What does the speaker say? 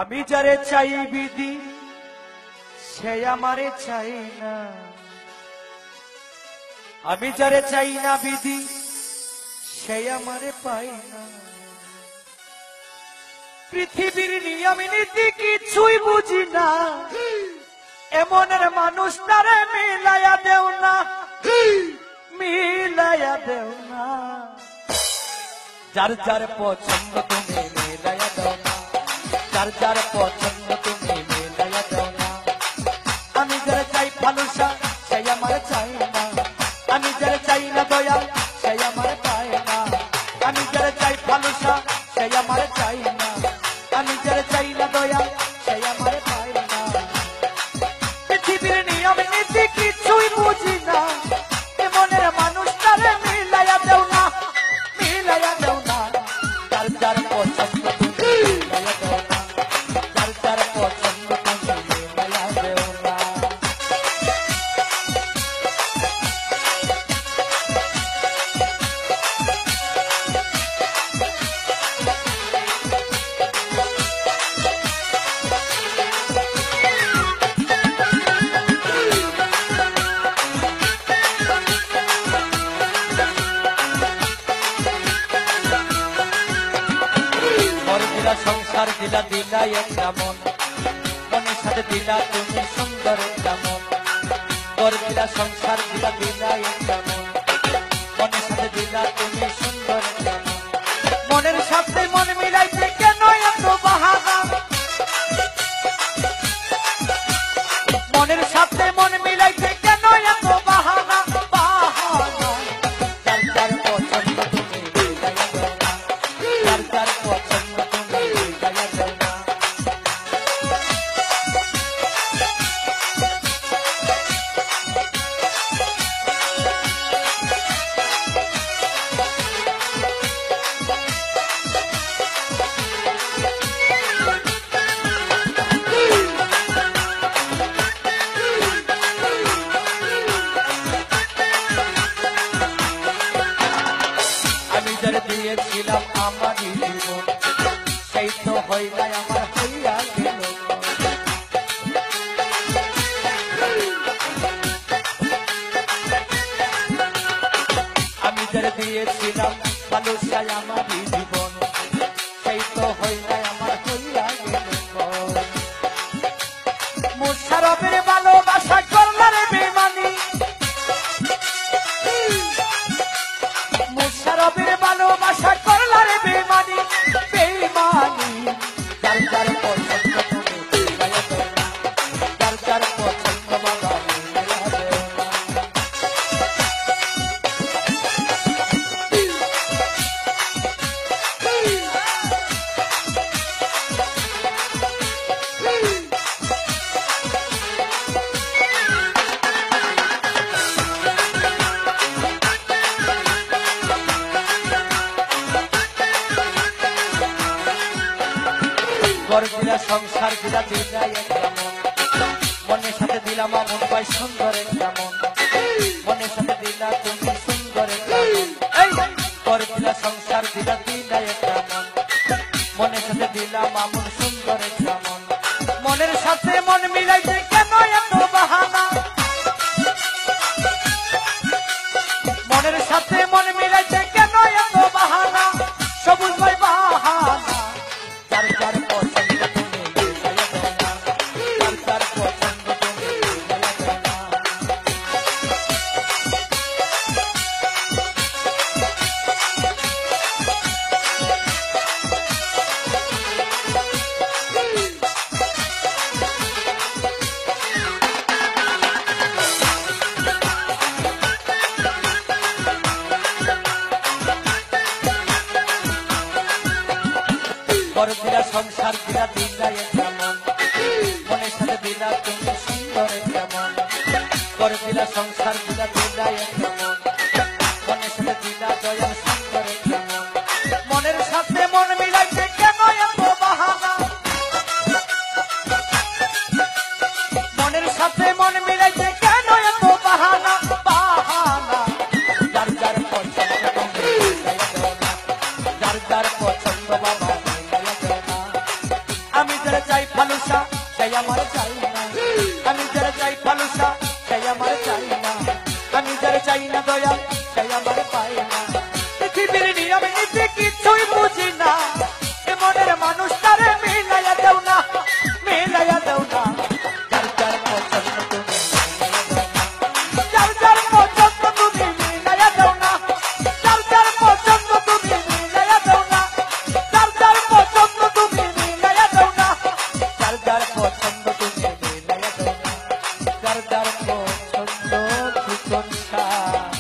আমি যারে চাই বিধি সে আমারে চাই না, আমি যারে চাই না বিধি সে আমারে পাই না। পৃথিবীর নিয়ম নীতি কিছুই বুঝি না, এমনের মানুষ তারে মিলাইয়া দেও না, মিলাইয়া দেও না। যার যার পছন্দ তুমি মিলাইয়া দাও না, যার যার পছন্দ তুমি মিলাইয়া দাও না। আমি যারা চাই ভালোবাসা সে আমার চাই না, আমি যারা চাই না দয়া সে আমার পায় না। আমি যারা চাই ভালোবাসা সে আমার চাই না, আমি যারা চাই না দয়া সে আমার পায় না। পৃথিবীর নিয়ম নীতি কিছুই বুঝি না, এমনের মানুষ তারে মিলাইয়া দেও না, মিলাইয়া দেও না। যার যার পছন্দ তুমি মিলাইয়া দেও না, যার যার পছন্দ তুমি মিলাইয়া দেও না। সংসার দিলা দিলা একটা মন, মনের সাথে দিলা তুমি সুন্দর একটা মন। তোর দিলা সংসার দিলা দিলা একটা মন, মনের সাথে দিলা তুমি সুন্দর একটা মন। মনের সাথে মন মিলাইতে কেন এত বাহানা, মনের সাথে মন মিলাইতে কেন এত বাহানা, বাহানা। যার যার পছন্দ তুমি মিলাইয়া দাও না, যার যার পছন্দ তুমি মিলাইয়া দাও না। আমি যারা দিয়েছিলাম আমার জীবন সেই তো হইলা আমার হইয়া গেল। আমি যারা দিয়েছিলাম ভালোবাসায় আমার জীবন সেই তো হইলা আমার হইয়া গেল। মুশারফের ভালোবাসা করলারে বেমানি, মুশারফের ভালোবাসা করলারে বেমানি, বেমানি। যার যার পছন্দ তুমি মিলাইয়া দাও না, যার যার পছন্দ বাবা মিলাইয়া দাও না। ঘর দিলা সংসার দিলা দিলা একটা মন, মনের সাথে দিলাম মন পাই সুন্দর একটা মন, মনের সাথে দিলা তুমি সুন্দর একটা মন। এই ঘর দিলা সংসার দিলা দিলা একটা মন, মনের সাথে দিলাম মন সুন্দর একটা মন। মনের সাথে মন মিলাইতে কেন এত বাহানা, মনের সাথে মন মিলাইতে কেন এত বাহানা, সবুজ ভাই বাহানা। যার যার পছন্দ তুমি মিলাইয়া দাও না, যার যার পছন্দ তুমি মিলাইয়া দাও না। ঘর দিলা সংসার দিলা দিলা একটা মন, মনের সাথে দিলা তুমি সুন্দর একটা মন। ঘর দিলা সংসার দিলা দিলা একটা মন, মনের সাথে দিলা দয়াল সুন্দর একটা মন। মনের সাথে মন মিলাইতে কেন এত বাহানা, মনের সাথে মন মিলাইতে কেন এত বাহানা, বাহানা। যার যার পছন্দ তুমি মিলাইয়া দাও না, যার যার পছন্দ বাবা মিলাইয়া দাও না। আমি যারা আমার চাই না, আমি যারা চাই না দয়া সে আমার পায় না। পৃথিবীর নিয়ম নীতি কিছুই বুঝি না, এ মনের মানুষ তারে মিলাইয়া দেও না, মিলাইয়া দেও না। যার যার পছন্দ তুমি যার যার পছন্দ তুমি মিলাইয়া দেও না, যার যার পছন্দ তুমি মিলাইয়া দেও না, যার যার পছন্দ তুমি মিলাইয়া দেও না, যার যার পছন্দ তুমি মিলাইয়া দেও না, যার যার পছন্দ ঠিক